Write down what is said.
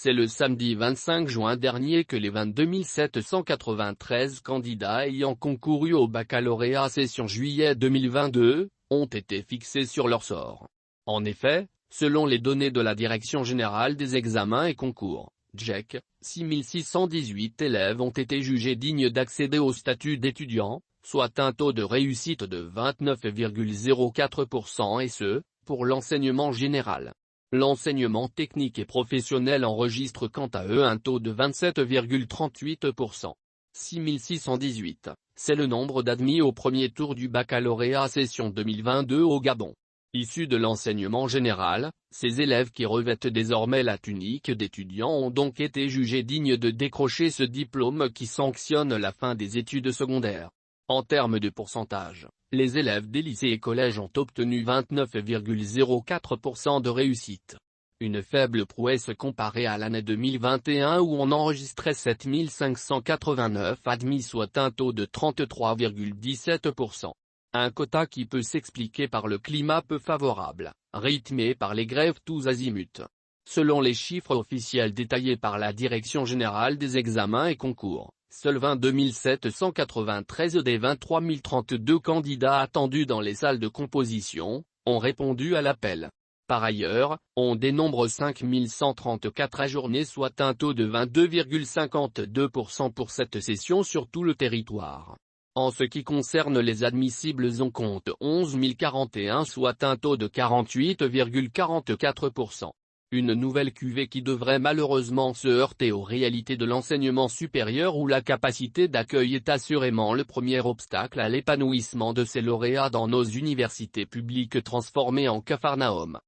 C'est le samedi 25 juin dernier que les 22 793 candidats ayant concouru au baccalauréat session juillet 2022, ont été fixés sur leur sort. En effet, selon les données de la Direction générale des examens et concours, DGEC, 6618 élèves ont été jugés dignes d'accéder au statut d'étudiant, soit un taux de réussite de 29,04% et ce, pour l'enseignement général. L'enseignement technique et professionnel enregistre quant à eux un taux de 27,38%. 6618, c'est le nombre d'admis au premier tour du baccalauréat session 2022 au Gabon. Issus de l'enseignement général, ces élèves qui revêtent désormais la tunique d'étudiant ont donc été jugés dignes de décrocher ce diplôme qui sanctionne la fin des études secondaires. En termes de pourcentage, les élèves des lycées et collèges ont obtenu 29,04% de réussite. Une faible prouesse comparée à l'année 2021 où on enregistrait 7589 admis soit un taux de 33,17%. Un quota qui peut s'expliquer par le climat peu favorable, rythmé par les grèves tous azimuts. Selon les chiffres officiels détaillés par la Direction générale des examens et concours, seuls 22 793 des 23 032 candidats attendus dans les salles de composition, ont répondu à l'appel. Par ailleurs, on dénombre 5 134 ajournés soit un taux de 22,52% pour cette session sur tout le territoire. En ce qui concerne les admissibles on compte 11 041 soit un taux de 48,44%. Une nouvelle cuvée qui devrait malheureusement se heurter aux réalités de l'enseignement supérieur où la capacité d'accueil est assurément le premier obstacle à l'épanouissement de ces lauréats dans nos universités publiques transformées en capharnaüm.